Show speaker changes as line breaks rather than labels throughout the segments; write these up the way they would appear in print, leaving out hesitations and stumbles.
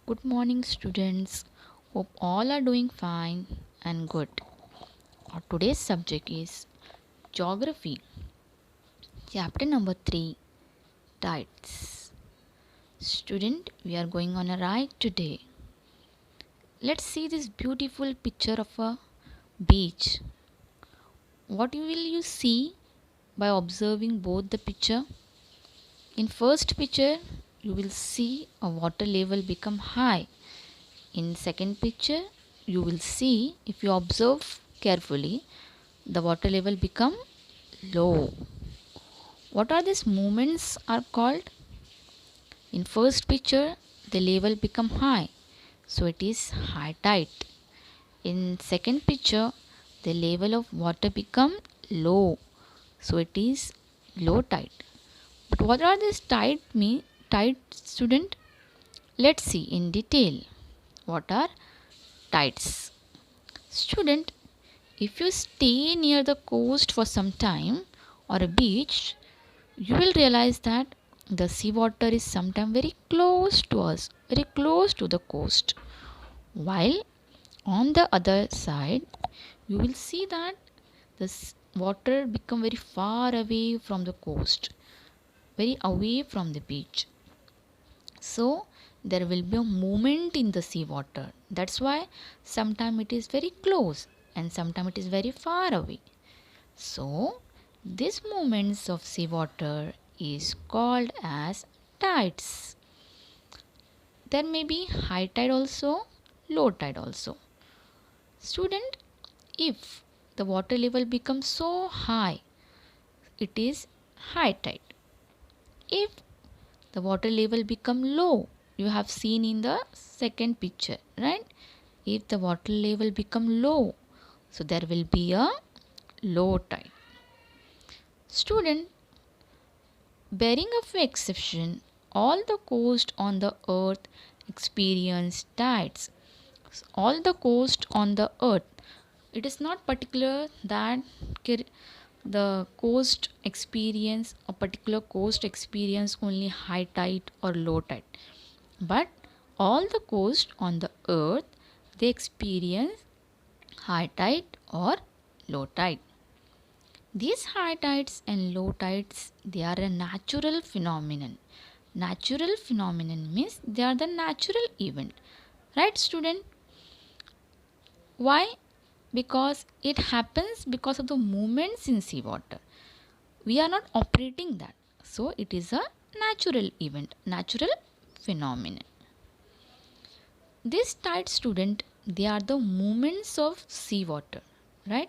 Good morning, students. Hope all are doing fine and good. Our today's subject is Geography, chapter number 3, Tides. Student, we are going on a ride today. Let's see this beautiful picture of a beach. What will you see by observing both the picture? In first picture, you will see a water level become high. In second picture, you will see, if you observe carefully, the water level become low. What are these movements are called? In first picture, the level become high, so it is high tide. In second picture, the level of water become low, so it is low tide. But what are these tide, student? Let's see in detail. What are tides? Student, if you stay near the coast for some time or a beach, you will realize that the seawater is sometimes very close to us, very close to the coast. While on the other side, you will see that the water become very far away from the coast, very away from the beach. So there will be a movement in the seawater. That's why sometimes it is very close and sometimes it is very far away. So these movements of seawater is called as tides. There may be high tide also, low tide also. Student, if the water level becomes so high, it is high tide. If the water level become low, you have seen in the second picture, right? If the water level become low, so there will be a low tide. Student, bearing a few exception, all the coast on the earth experience tides. All the coast on the earth. It is not particular that the coast experience, a particular coast experience only high tide or low tide. But all the coast on the earth, they experience high tide or low tide. These high tides and low tides, they are a natural phenomenon. Natural phenomenon means they are the natural event. Right, student? Why? Because it happens because of the movements in seawater. We are not operating that. So it is a natural event, natural phenomenon. This tide, student, they are the movements of seawater, right?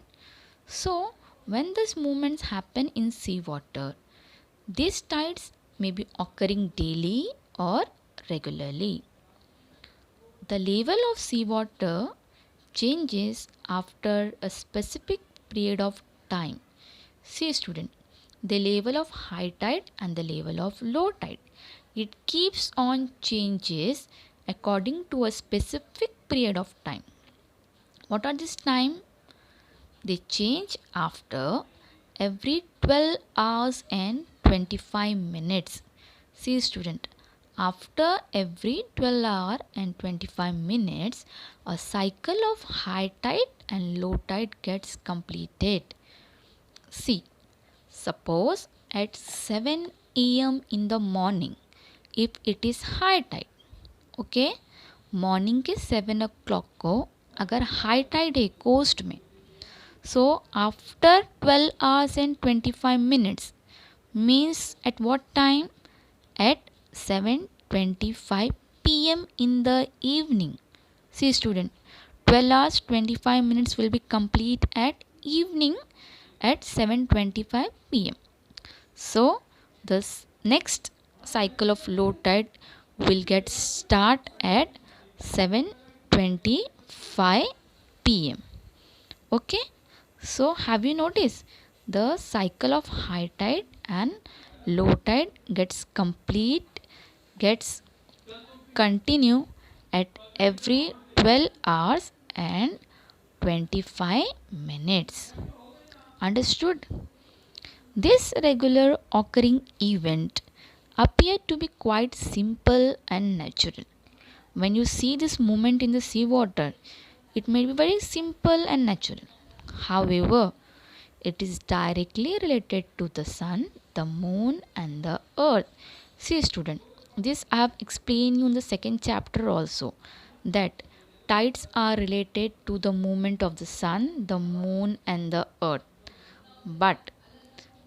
So when these movements happen in seawater, these tides may be occurring daily or regularly. The level of seawater changes after a specific period of time. See, student, the level of high tide and the level of low tide, it keeps on changes according to a specific period of time. What are this time? They change after every 12 hours and 25 minutes. See, student, after every 12 hour and 25 minutes, a cycle of high tide and low tide gets completed. See, suppose at 7 a.m. in the morning, if it is high tide, okay, morning के 7 o'clock को अगर high Tide है coast में, so after 12 hours and 25 minutes means at what time? At 7:25 p.m. in the evening. See, student, 12 hours 25 minutes will be complete at evening at 7:25 p.m. So this next cycle of low tide will get start at 7:25 p.m. Okay, so have you noticed the cycle of high tide and low tide gets continue at every 12 hours and 25 minutes. Understood? This regular occurring event appeared to be quite simple and natural. when you see this movement in the sea water, it may be very simple and natural. However, it is directly related to the sun, the moon, and the earth. See, student, this I have explained you in the second chapter also, that tides are related to the movement of the sun, the moon, and the earth. But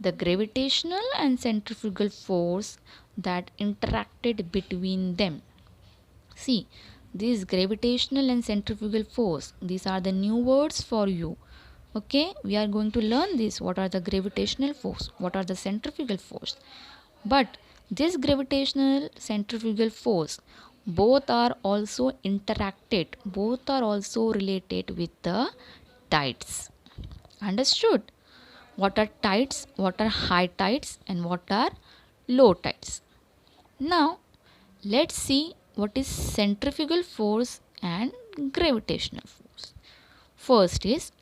the gravitational and centrifugal force that interacted between them. See, this gravitational and centrifugal force, these are the new words for you. Okay, we are going to learn this. What are the gravitational force? What are the centrifugal force? But this gravitational centrifugal force, both are also interacted, both are also related with the tides. Understood? What are tides, what are high tides, and what are low tides? Now, let's see what is centrifugal force and gravitational force. First is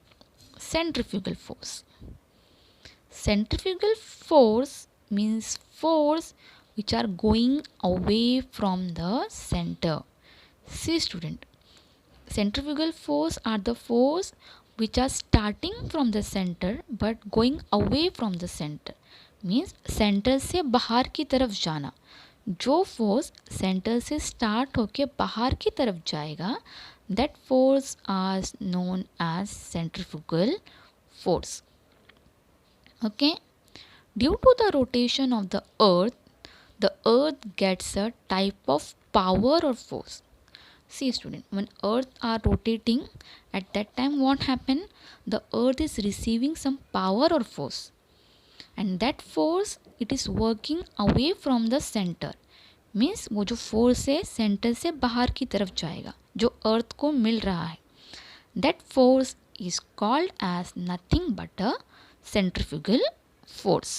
centrifugal force. Centrifugal force means force which are going away from the center. See, student, centrifugal force are the force which are starting from the center but going away from the center. Means centre से बाहर की तरफ जाना. जो force centre से start होके बाहर की तरफ जाएगा, that force are known as centrifugal force. Okay, due to the rotation of the earth gets a type of power or force. See, student, when earth are rotating, at that time what happen? The earth is receiving some power or force, and that force it is working away from the center. Means वो जो force है centre से बाहर की तरफ जाएगा, जो अर्थ को मिल रहा है. That force is called as nothing but a centrifugal force.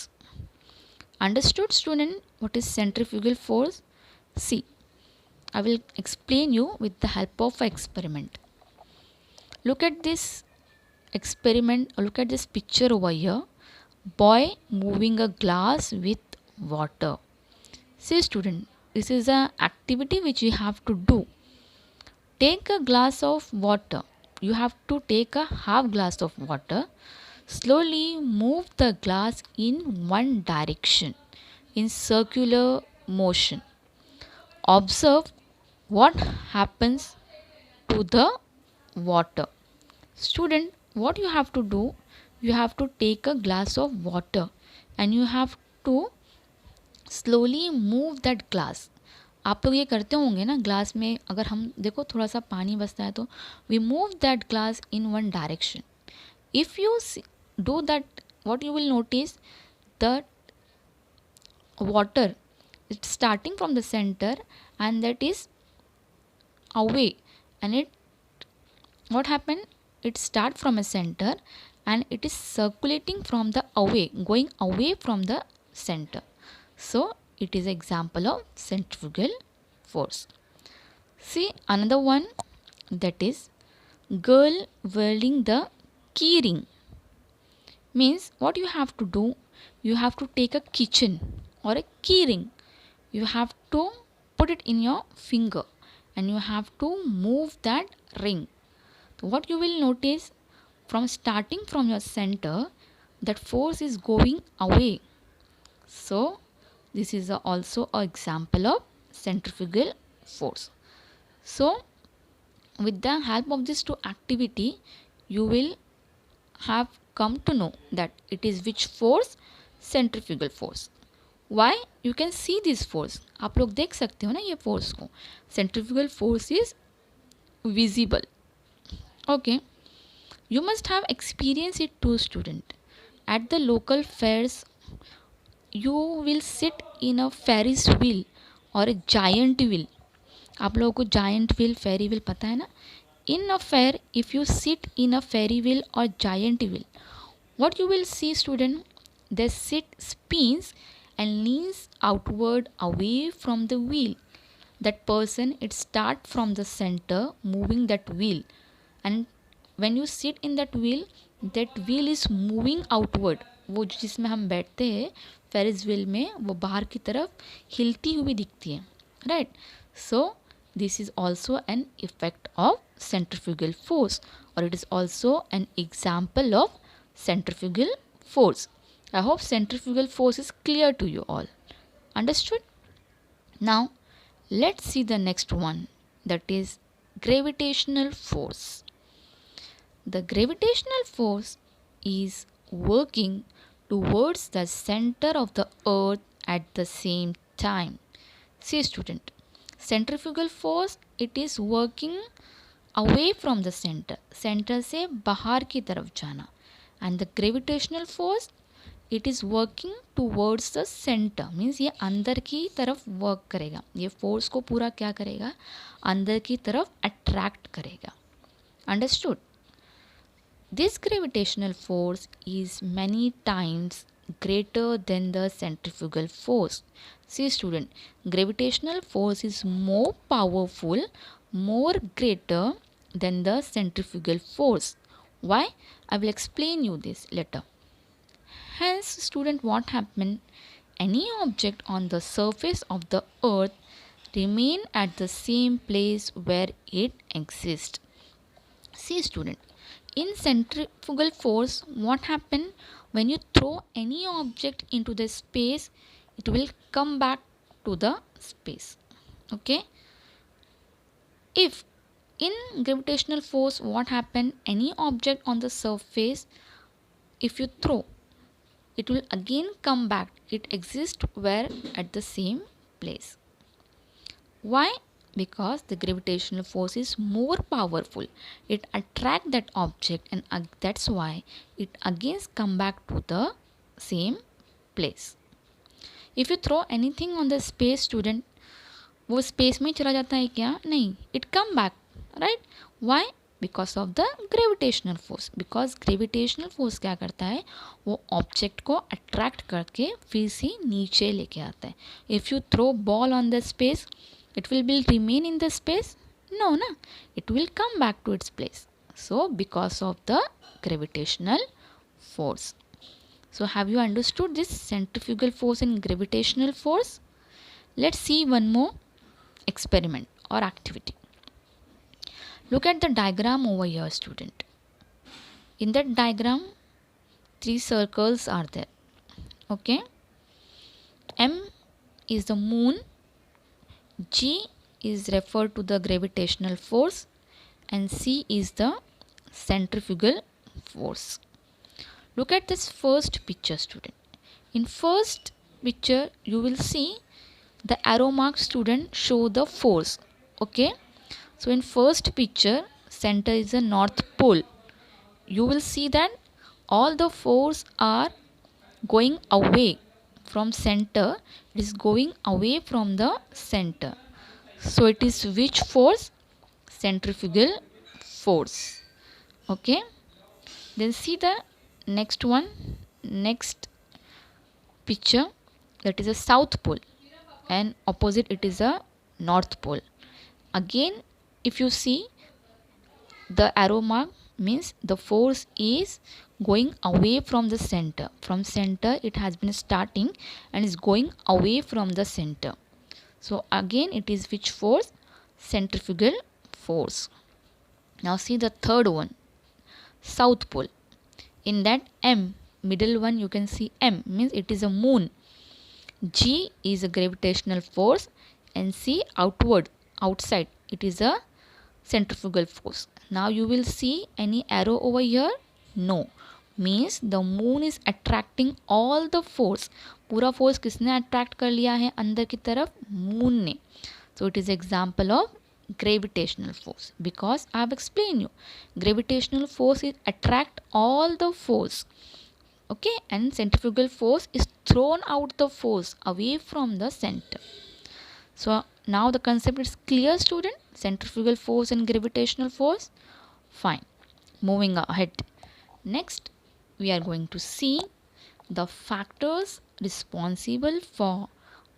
Understood, student, what is centrifugal force? See, I will explain you with the help of an experiment. Look at this experiment, or look at this picture over here. Boy moving a glass with water. See, student, this is an activity which you have to do. Take a glass of water. You have to take a half glass of water. Slowly move the glass in one direction in circular motion. Observe what happens to the water. Student, what you have to do, you have to take a glass of water and you have to slowly move that glass. आप लोग ये करते होंगे ना, glass में अगर हम देखो थोड़ा सा पानी बसता है तो we move that glass in one direction. If you do that, what you will notice, that water is starting from the center and that is away, and it what happened, it start from a center and it is circulating from the away, going away from the center. So it is example of centrifugal force. See another one, that is girl wearing the key ring. Means what you have to do, you have to take a kitchen or a key ring, you have to put it in your finger and you have to move that ring. So what you will notice, from starting from your center, that force is going away. So this is also an example of centrifugal force. So with the help of this two activity, you will have come to know that it is which force, centrifugal force. Why? You can see this force, आप लोग देख सकते हो ना ये force को. Centrifugal force is visible. Okay, you must have experienced it too, student. At the local fairs, you will sit in a Ferris wheel or a giant wheel. आप लोगों को giant wheel, ferry wheel पता है ना? In a fair, if you sit in a ferry wheel or giant wheel, what you will see, student, the seat spins and leans outward away from the wheel. That person, it start from the center moving that wheel, and when you sit in that wheel is moving outward. वो जिसमें हम बैठते हैं Ferris wheel में, वो बाहर की तरफ हिलती हुई दिखती है, right. So this is also an effect of centrifugal force, or it is also an example of centrifugal force. I hope centrifugal force is clear to you all. Understood? Now, let's see the next one, that is gravitational force. The gravitational force is working towards the center of the earth at the same time. See student, centrifugal force it is working away from the center, center से बाहर की तरफ जाना, and the gravitational force it is working towards the centre, means ये अंदर की तरफ work करेगा, ये फोर्स को पूरा क्या करेगा, अंदर की तरफ अट्रैक्ट करेगा. Understood? This gravitational force is many times greater than the centrifugal force. See student, gravitational force is more powerful, more greater than the centrifugal force. Why? I will explain you this later. Hence, student, what happened? Any object on the surface of the earth remain at the same place where it exists. See student, in centrifugal force, what happened? When you throw any object into the space, it will come back to the space. Okay? If in gravitational force, what happened? Any object on the surface, if you throw, it will again come back. It exists where? At the same place. Why? Because the gravitational force is more powerful. It attracts that object, and that's why it again come back to the same place. If you throw anything on the space, student, वो space में चला जाता है क्या? नहीं, it come back, right? Why? Because of the gravitational force. Because gravitational force क्या करता है, वो ऑब्जेक्ट को अट्रैक्ट करके फिर से नीचे लेके आता है. If you throw ball on the space, it will be remain in the space? No ना, it will come back to its place. So because of the gravitational force. So have you understood this centrifugal force and gravitational force? Let's see one more experiment or activity. Look at the diagram over here, student. In that diagram, 3 circles are there. Okay. M is the moon, G is referred to the gravitational force, and C is the centrifugal force. Look at this first picture, student. In first picture, you will see the arrow mark, student, show the force. Okay. So in first picture, center is the north pole. You will see that all the force are going away from center. It is going away from the center. So it is which force? Centrifugal force. Okay. Then see the next one, next picture, that is a south pole, and opposite it is a north pole. Again, if you see the arrow mark, means the force is going away from the center. From center it has been starting and is going away from the center. So again it is which force? Centrifugal force. Now see the third one, south pole. In that M, middle one, you can see M means it is a moon. G is a gravitational force, and C outward, outside, it is a centrifugal force. Now you will see any arrow over here? No. Means the moon is attracting all the force. पूरा force किसने attract कर लिया है अंदर की तरफ? moon ने. So it is example of gravitational force, because I have explained you gravitational force is attract all the force. Okay, and centrifugal force is thrown out the force away from the center. So now the concept is clear, student. Centrifugal force and gravitational force. Fine. Moving ahead. Next we are going to see the factors responsible for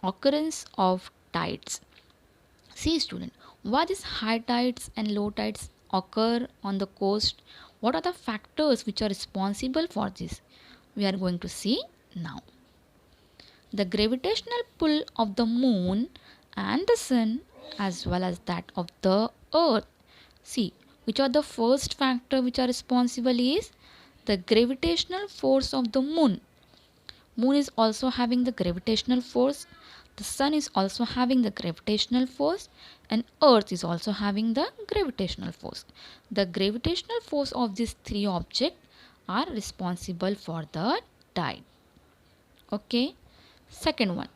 occurrence of tides. See student, why these high tides and low tides occur on the coast? What are the factors which are responsible for this? We are going to see now. The gravitational pull of the moon and the sun as well as that of the earth. See, which are the first factor which are responsible is the gravitational force of the moon. Moon is also having the gravitational force, the sun is also having the gravitational force, and earth is also having the gravitational force. The gravitational force of these three objects are responsible for the tide. Okay. Second one,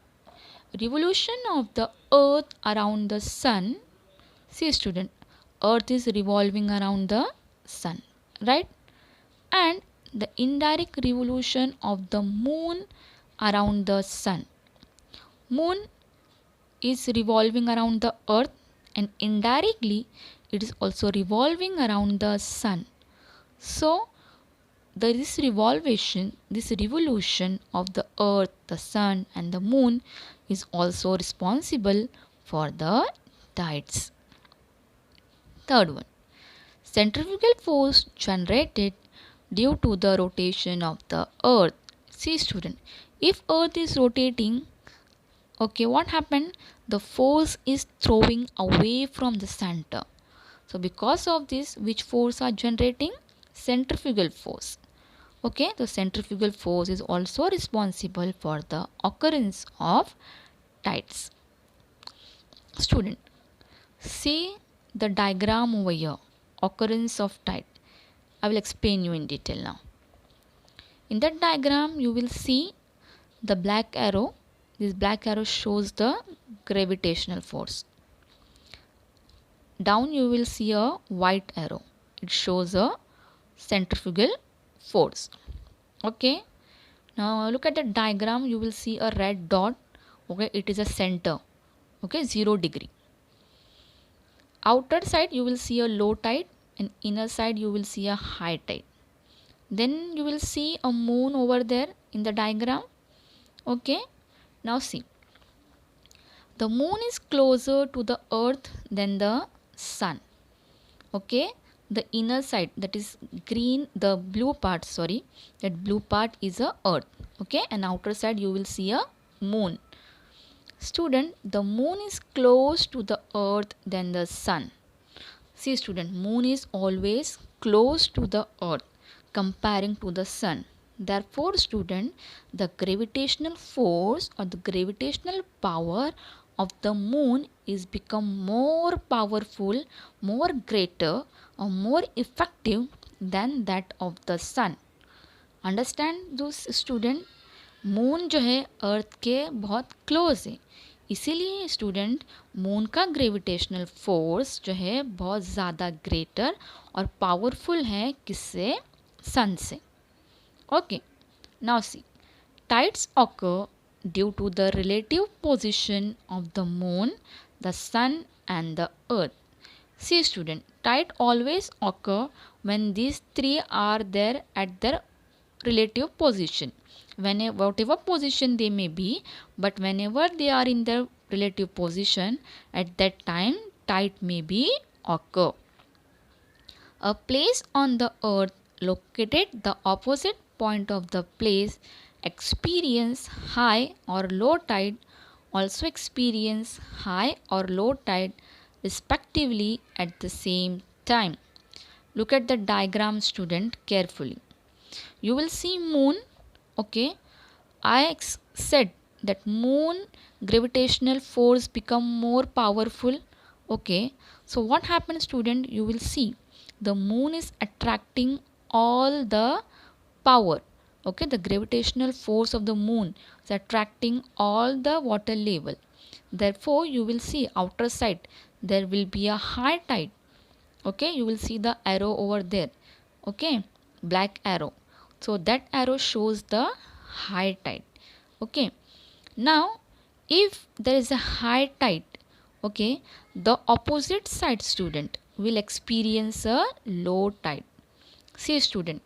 revolution of the earth around the sun. See student, earth is revolving around the sun, right? And the indirect revolution of the moon around the sun. Moon is revolving around the earth, and indirectly it is also revolving around the sun. So this revolution of the earth, the sun and the moon is also responsible for the tides. Third one, centrifugal force generated due to the rotation of the earth. See student, if earth is rotating, okay, what happened? The force is throwing away from the center. So because of this, which force are generating? Centrifugal force. Okay, the centrifugal force is also responsible for the occurrence of tides. Student, see the diagram over here, occurrence of tide. I will explain you in detail now. In that diagram, you will see the black arrow. This black arrow shows the gravitational force. Down you will see a white arrow. It shows a centrifugal force. Okay. Now look at the diagram. You will see a red dot. Okay, it is a center. Okay, 0 degree. Outer side you will see a low tide, and inner side you will see a high tide. Then you will see a moon over there in the diagram. Okay. Now see. The moon is closer to the earth than the sun. Okay. The inner side, that is green, the blue part, sorry, that blue part is a earth. Okay. And outer side you will see a moon. Student, the moon is close to the earth than the sun. See student, moon is always close to the earth comparing to the sun. Therefore student, the gravitational force or the gravitational power of the moon is become more powerful, more greater or more effective than that of the sun. Understand those student? Moon जो है अर्थ के बहुत close है, इसीलिए student moon का gravitational force जो है बहुत ज़्यादा ग्रेटर और पावरफुल है किससे? सन से. Okay, now see, tides occur due to the relative position of the moon, the sun and the earth. See student, tide always occur when these three are there at their relative position. Whatever position they may be, but whenever they are in their relative position, at that time tide may be occur. A place on the earth located the opposite point of the place experience high or low tide, also experience high or low tide respectively at the same time. Look at the diagram student carefully. You will see moon. Okay, I said that moon gravitational force become more powerful. Okay, so what happens student? You will see the moon is attracting all the power. Okay, the gravitational force of the moon is attracting all the water level. Therefore you will see outer side there will be a high tide. Okay, you will see the arrow over there. Okay, black arrow. So that arrow shows the high tide. Okay, now if there is a high tide, okay, the opposite side student will experience a low tide. See student,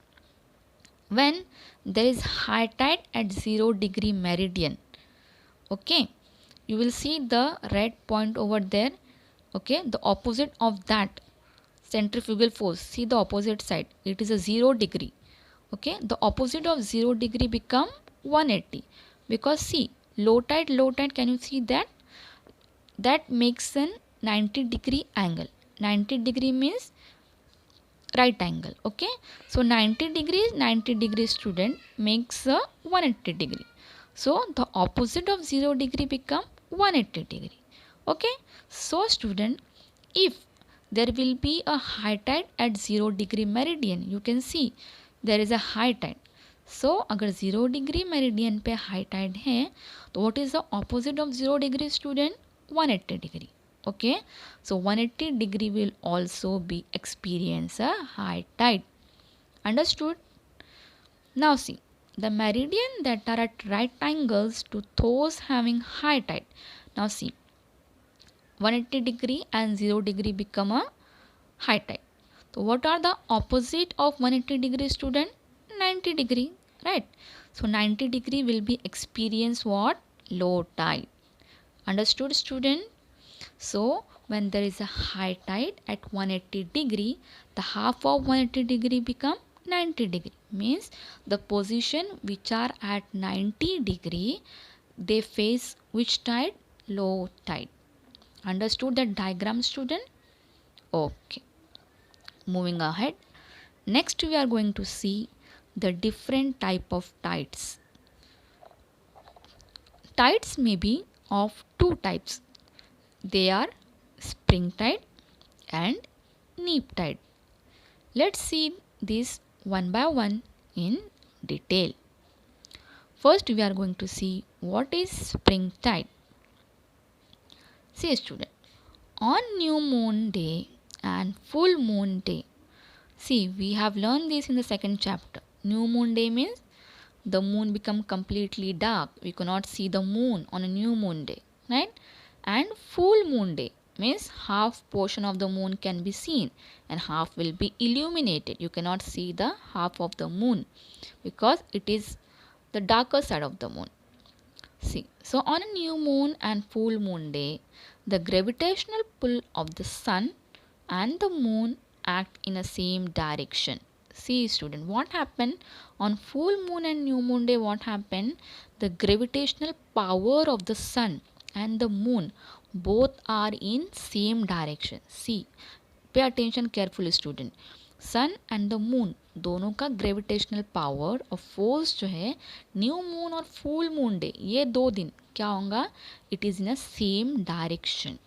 when there is high tide at 0 degree meridian, okay, you will see the red point over there. Okay, the opposite of that centrifugal force, see the opposite side, it is a 0 degree. Okay, the opposite of 0 degree become 180, because see low tide, can you see that? That makes an 90-degree angle. 90 degree means right angle. Okay, so 90 student makes a 180 degree. So the opposite of 0 degree become 180 degree. Okay, so student, if there will be a high tide at 0 degree meridian, you can see there is a high tide. So अगर 0 degree meridian पे high tide है तो what is the opposite of 0 degree student? 180 degree. Okay, so 180 degree will also be experience a high tide. Understood? Now see, the meridian that are at right angles to those having high tide. Now see, 180 degree and 0 degree become a high tide. So what are the opposite of 180 degree student? 90 degree, right? So 90 degree will be experience what? Low tide. Understood student? So when there is a high tide at 180 degree, the half of 180 degree become 90 degree. Means the position which are at 90 degree, they face which tide? Low tide. Understood that diagram student? Okay. Moving ahead. Next we are going to see the different type of tides. Tides may be of two types. They are spring tide and neap tide. Let's see this one by one in detail. First we are going to see what is spring tide. See student, on new moon day and full moon day. See, we have learned this in the second chapter. New moon day means the moon become completely dark. We cannot see the moon on a new moon day, right? And full moon day means half portion of the moon can be seen and half will be illuminated. You cannot see the half of the moon because it is the darker side of the moon. See, so on a new moon and full moon day, the gravitational pull of the sun and the moon act in the same direction. See student, what happened on full moon and new moon day? What happened? The gravitational power of the sun and the moon both are in same direction. See, pay attention carefully student. Sun and the moon दोनों का gravitational power और force जो है new moon और full moon day ये 2 दिन क्या होगा? It is in a same direction.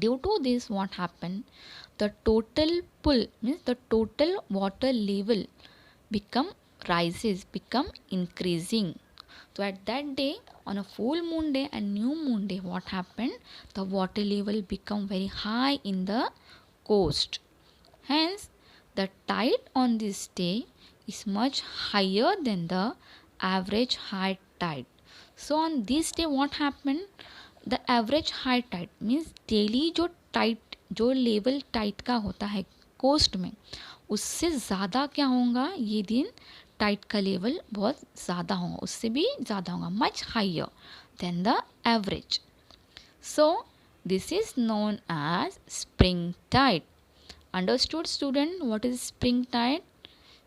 Due to this, what happened? The total pull means the total water level become increasing. So at that day, on a full moon day and new moon day, what happened? The water level become very high in the coast. Hence, the tide on this day is much higher than the average high tide. So on this day, what happened? The average high tide means daily जो level Tide का होता है coast में उससे ज़्यादा क्या होगा? ये दिन टाइड का लेवल बहुत ज़्यादा होगा, उससे भी ज़्यादा होगा, much higher than the average. So this is known as spring tide. Understood student what is spring tide?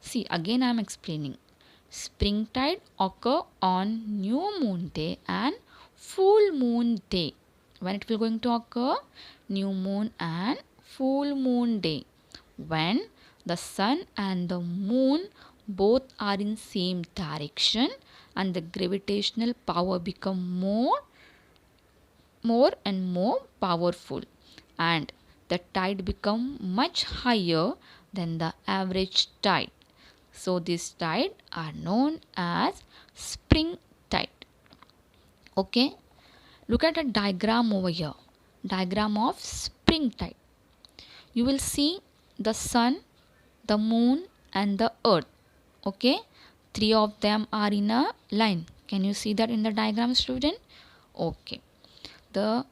See, again I am explaining. Spring tide occur on new moon day and full moon day. When it will going to occur? New moon and full moon day. When the sun and the moon both are in same direction and the gravitational power become more and more powerful and the tide become much higher than the average tide. So this tide are known as spring tide. Okay, look at a diagram over here. Diagram of spring tide. You will see the sun, the moon and the earth. Okay, 3 of them are in a line. Can you see that in the diagram student? Okay, the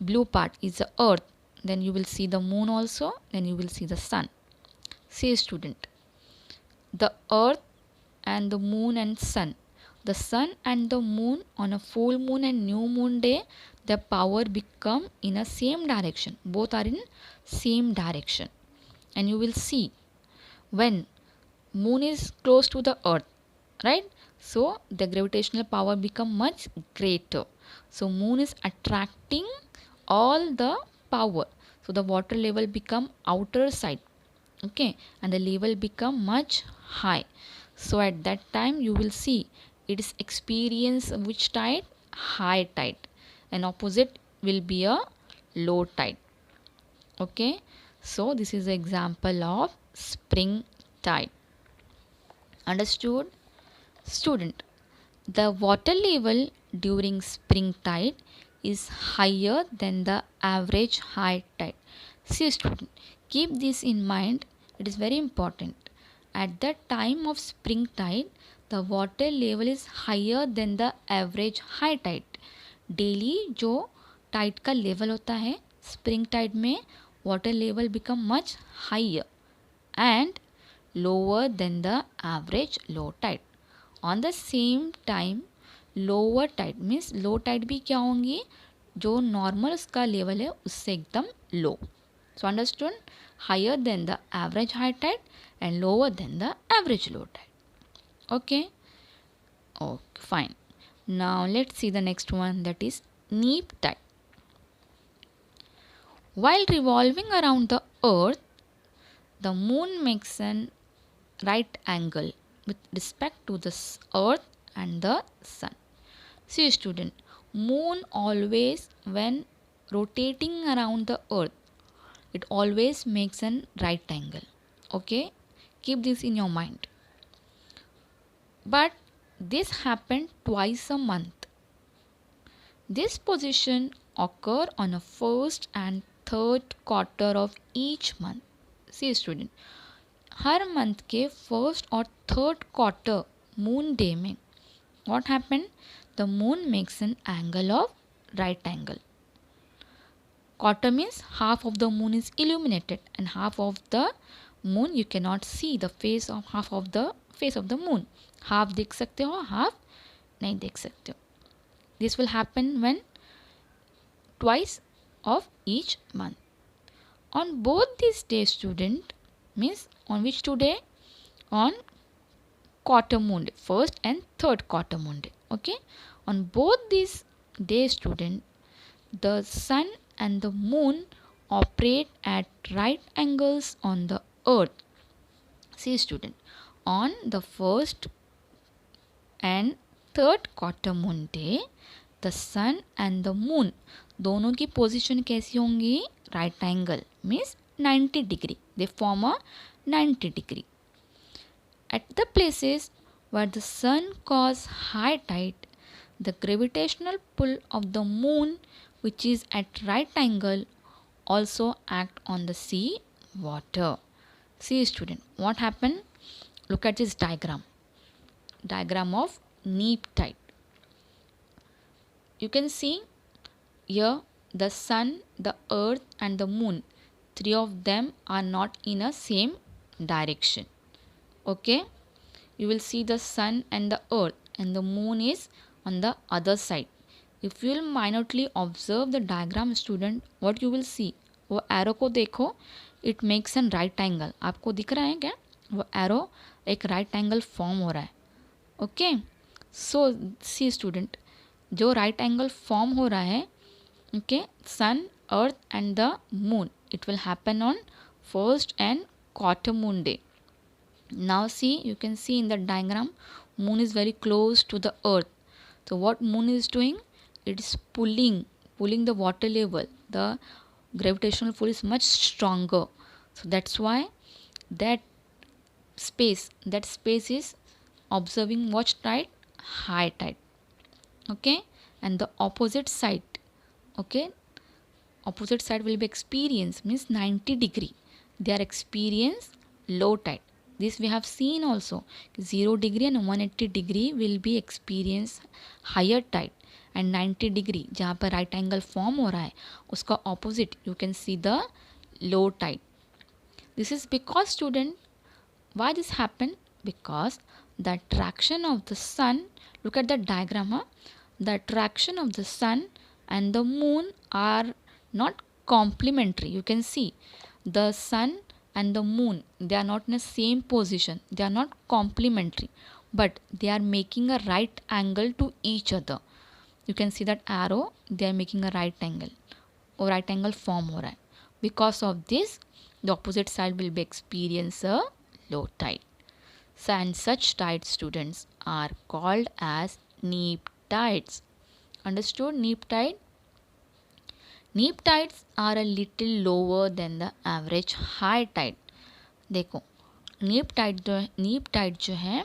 blue part is the earth, then you will see the moon also, then you will see the sun. See student, the earth and the moon and sun, the sun and the moon on a full moon and new moon day, the power become in a same direction, both are in same direction. And you will see when moon is close to the earth, right? So the gravitational power become much greater. So moon is attracting all the power. So the water level become outer side, okay, and the level become much high. So at that time you will see it is experience which tide, high tide, and opposite will be a low tide. Okay, so this is an example of spring tide. Understood? Student, the water level during spring tide is higher than the average high tide. See student, keep this in mind, it is very important. At the time of spring tide, the water level is higher than the average high tide. Daily जो Tide का level होता है spring Tide में water level become much higher and lower than the average low tide. On the same time, lower tide means low tide भी क्या होंगी, जो normal उसका लेवल है उससे एकदम लो. So understood? Higher than the average high tide and lower than the average low tide. Okay? Okay, fine. Now let's see the next one, that is neap tide. While revolving around the earth, the moon makes an right angle with respect to the earth and the sun. See student, moon always when rotating around the earth, it always makes an right angle. Okay, keep this in your mind. But this happened twice a month. This position occur on a first and third quarter of each month. See student, her month के first और third quarter moon day में what happen, the moon makes an angle of right angle. Quarter means half of the moon is illuminated and half of the moon you can not see the face of half of the moon. Half देख सकते हो, half नहीं देख सकते हो. This will happen when twice of each month. On both this day student, means on which today, on quarter moon day, first and third quarter moon day. Okay, on both these days student, the sun and the moon operate at right angles on the earth. See student, on the first and third quarter moon day, the sun and the moon दोनों की position कैसी होंगी, right angle means 90 degree. They form a 90 degree. At the places where the sun causes high tide, the gravitational pull of the moon, which is at right angle, also act on the sea water. See student, what happened? Look at this diagram. Diagram of neap tide. You can see here the sun, the earth and the moon, three of them are not in a same direction. Okay, you will see the sun and the earth and the moon is on the other side. If you will minutely observe the diagram student, what you will see, वो arrow को देखो, it makes an right angle. आपको दिख रहा है क्या, वो arrow एक राइट एंगल फॉर्म हो रहा है. ओके, सो सी स्टूडेंट, जो राइट एंगल फॉर्म हो रहा है, okay, sun, earth and the moon, it will happen on first and quarter moon day. Now see, you can see in the diagram, moon is very close to the earth. So what moon is doing, it is pulling the water level. The gravitational pull is much stronger, so that's why that space is observing what tide, high tide. Okay, and the opposite side, okay, opposite side will be experience means 90 degree, they are experience low tide. This we have seen also, 0 degree and 180 degree will be experience higher tide, and 90 degree जहाँ पर right angle form हो रहा है उसका opposite you can see the low tide. This is because student, why this happen, because the attraction of the sun, look at the diagram, huh? The attraction of the sun and the moon are not complementary. You can see the sun and the moon, they are not in the same position, they are not complementary, but they are making a right angle to each other. You can see that arrow, they are making a right angle. और right angle form हो रहा है. Because of this the opposite side will be experience a low tide. And such tide students are called as neap tides. Understood? Neap tide? Neap tides are a little lower than the average high tide. देखो नीप Tide जो है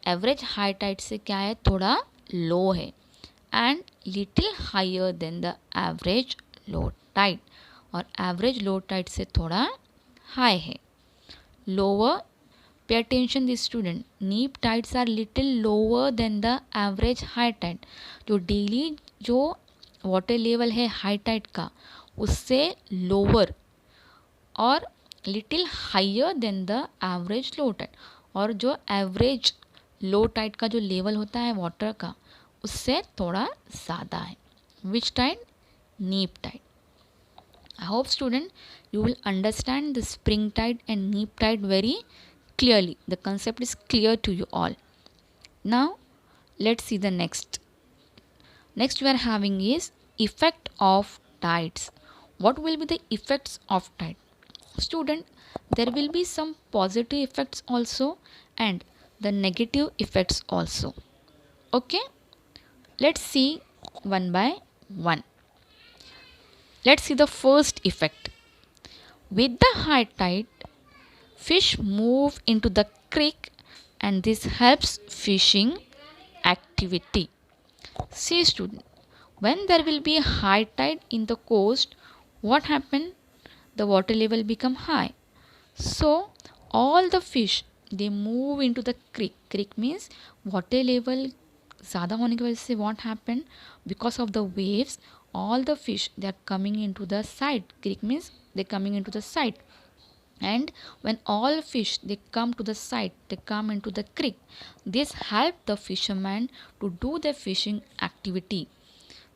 average high Tide से क्या है, थोड़ा low है, and little higher than the average low tide, और एवरेज लो टाइड से थोड़ा हाई है. Lower, pay attention this student, neap tides are little lower than the average high tide. जो डेली जो वाटर लेवल है high tide का उससे lower, और little higher than the average low tide, और जो एवरेज लो टाइड का जो लेवल होता है वाटर का उससे थोड़ा ज़्यादा है. विच टाइड? नीप Tide. I hope student you will understand the spring tide and neap tide very clearly. The concept is clear to you all. Now let's see the next. Next we are having is effect of tides. What will be the effects of tide? Student, there will be some positive effects also and the negative effects also. Okay, let's see one by one. Let's see the first effect. With the high tide, fish move into the creek and this helps fishing activity. See student, when there will be a high tide in the coast, what happen? The water level become high. So all the fish they move into the creek. Creek means water level ज़्यादा होने की वजह से what happened? Because of the waves, all the fish they are coming into the side. Creek means they coming into the side. And when all fish they come to the side, they come into the creek, this help the fisherman to do the fishing activity.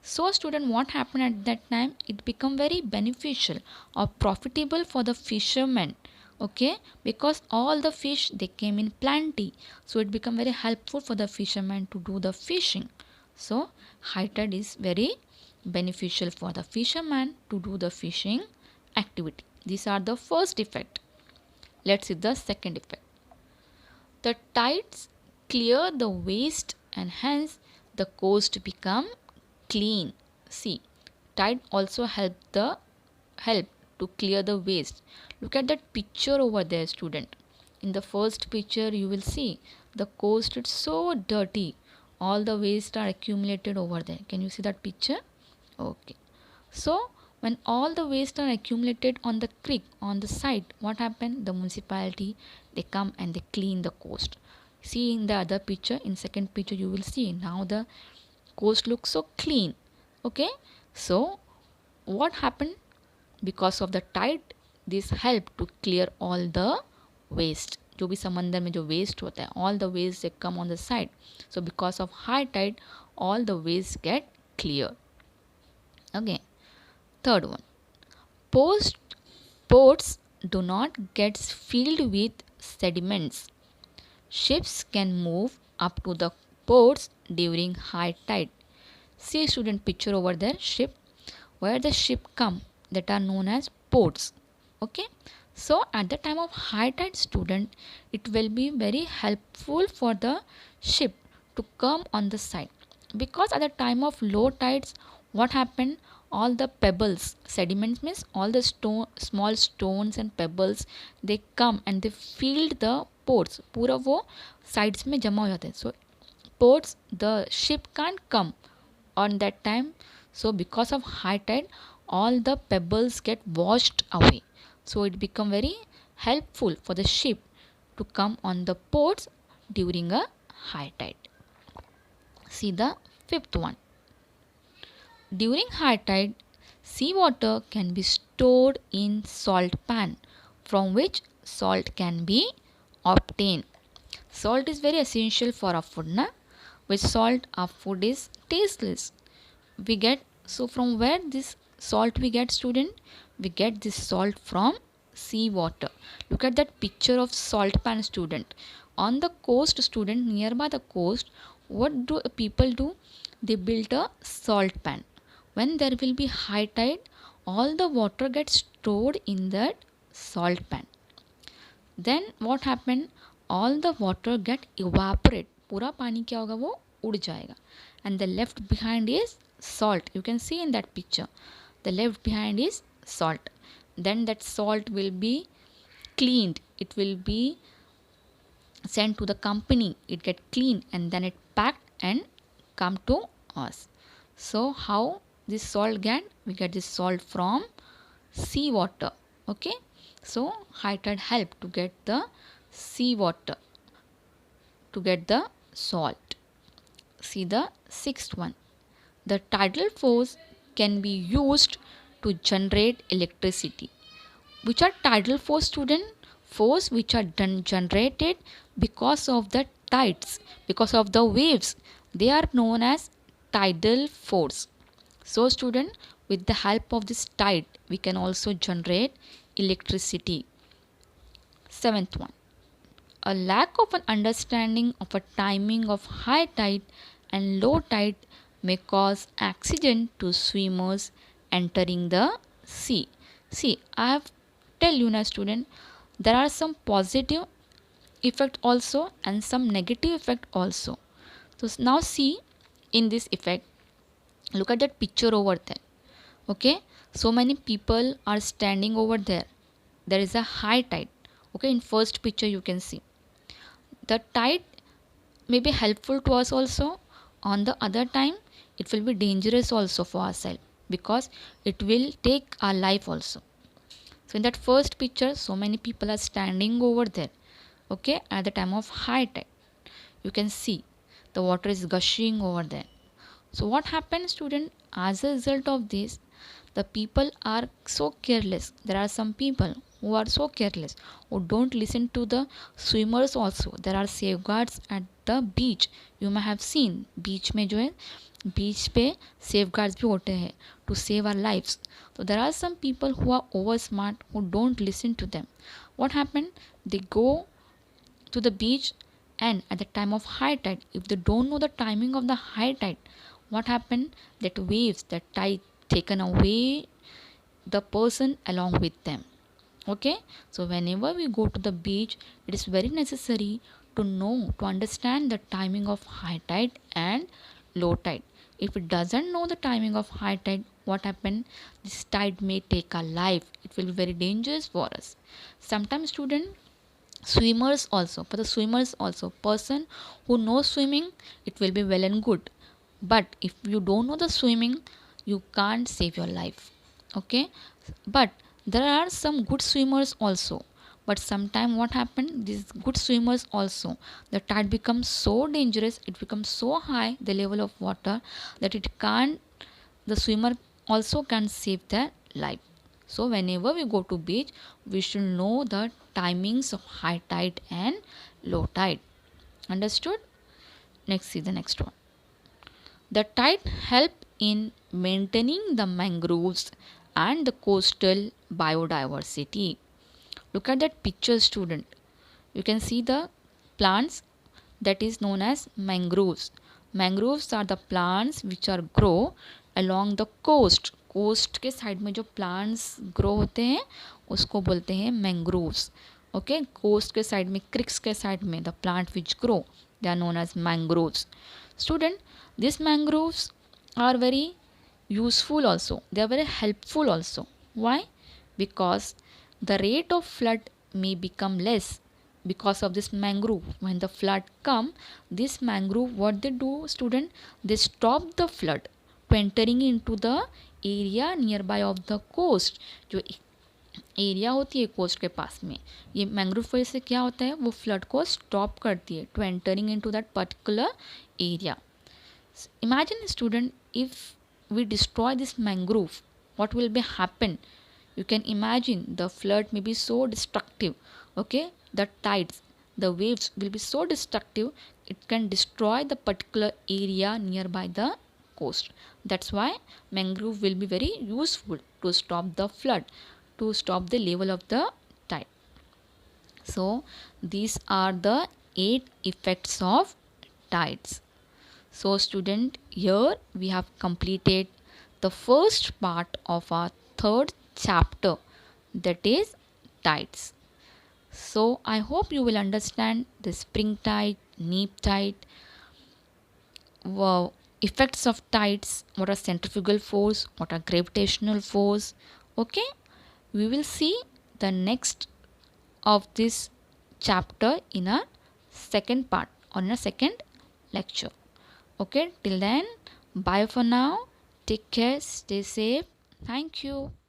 So student, what happened at that time? It become very beneficial or profitable for the fishermen. Okay, because all the fish they came in plenty, so it become very helpful for the fishermen to do the fishing. So high tide is very beneficial for the fisherman to do the fishing activity. These are the first effect. Let's see the second effect. The tides clear the waste and hence the coast become clean. See, tide also help to clear the waste. Look at that picture over there student. In the first picture you will see the coast is so dirty. All the waste are accumulated over there. Can you see that picture? Okay. So when all the waste are accumulated on the creek on the side, what happened? The municipality they come and they clean the coast. See in the other picture, in second picture you will see now the coast looks so clean. Okay, so what happened? Because of the tide, this help to clear all the waste. जो भी समंदर में जो waste होता है, all the waste they come on the side. So because of high tide, all the waste get clear. Okay, third one. Ports do not get filled with sediments. Ships can move up to the ports during high tide. See student picture over there, ship, where the ship come, that are known as ports. Okay, so at the time of high tide student, it will be very helpful for the ship to come on the side, because at the time of low tides what happened, all the pebbles, sediments means all the small stones and pebbles, they come and they filled the ports, पूरा वो sides में जमा हो जाते हैं. So ports, the ship can't come on that time. So because of high tide, all the pebbles get washed away. So it become very helpful for the ship to come on the ports during a high tide. See the fifth one. During high tide, seawater can be stored in salt pan from which salt can be obtained. Salt is very essential for our food, na? With salt our food is tasteless. We get, so from where this salt we get student? We get this salt from seawater. Look at that picture of salt pan student. On the coast student, nearby the coast, what do people do? They built a salt pan. When there will be high tide, all the water gets stored in that salt pan. Then what happened, all the water get evaporate, पूरा पानी क्या होगा, वो उड़ जाएगा. And the left behind is salt. You can see in that picture, the left behind is salt. Then that salt will be cleaned, it will be sent to the company, it get cleaned and then it packed and come to us. So how this salt get, we get this salt from sea water. Okay, so high tide help to get the sea water, to get the salt. See the sixth one, the tidal force can be used to generate electricity. Which are tidal force, student? Force which are generated because of the tides, because of the waves. They are known as tidal force. So student, with the help of this tide, we can also generate electricity. Seventh one, a lack of an understanding of a timing of high tide and low tide may cause accident to swimmers entering the sea. See, I have tell you now student, there are some positive effect also and some negative effect also. So now see in this effect, look at that picture over there. Okay, so many people are standing over there. There is a high tide. Okay, in first picture you can see the tide may be helpful to us also. On the other time, it will be dangerous also for ourselves because it will take our life also. So in that first picture, so many people are standing over there. Okay, at the time of high tide, you can see the water is gushing over there. So what happens, student? As a result of this, the people are so careless. There are some people who are so careless, who don't listen to the swimmers also. There are safeguards at the beach. You may have seen beach में जो है, beach पे safeguards भी होते हैं to save our lives. So there are some people who are over smart, who don't listen to them. What happened? They go to the beach, and at the time of high tide, if they don't know the timing of the high tide, what happened, that waves, that tide taken away the person along with them. Okay, so whenever we go to the beach, it is very necessary to know, to understand the timing of high tide and low tide. If it doesn't know the timing of high tide, what happened, this tide may take our life, it will be very dangerous for us. Sometimes student, swimmers also, for the swimmers also, person who knows swimming, it will be well and good, but if you don't know the swimming, you can't save your life. Okay, but there are some good swimmers also, but sometime what happened, these good swimmers also, the tide becomes so dangerous, it becomes so high, the level of water, that it can't, the swimmer also can't save their life. So whenever we go to beach, we should know the timings of high tide and low tide. Understood? Next, see the next one. The tide help in maintaining the mangroves and the coastal biodiversity. Look at that picture, student. You can see the plants that is known as mangroves. Mangroves are the plants which are grow along the coast. Coast के side में जो plants grow होते हैं उसको बोलते हैं mangroves. Okay, coast के side में, क्रिक्स के साइड में, the plant which grow, they are known as mangroves. Student, this mangroves are very useful also, they are very helpful also. Why? Because the rate of flood may become less because of this mangrove. When the flood come, this mangrove, what they do, student, they stop the flood to entering into the area nearby of the coast. जो area होती है coast के पास में, ये mangrove वजह से क्या होता है, वो फ्लड को स्टॉप करती है to entering into that particular area. Imagine, student, if we destroy this mangrove, what will be happen? You can imagine the flood may be so destructive. Okay, the tides, the waves will be so destructive, it can destroy the particular area nearby the coast. That's why mangrove will be very useful to stop the flood, to stop the level of the tide. So these are the 8 effects of tides. So student, here we have completed the first part of our third chapter, that is tides. So I hope you will understand the spring tide, neap tide, effects of tides, what are centrifugal force, what are gravitational force. Okay, we will see the next of this chapter in a second part or in a second lecture. Okay, till then, bye for now. Take care, stay safe. Thank you.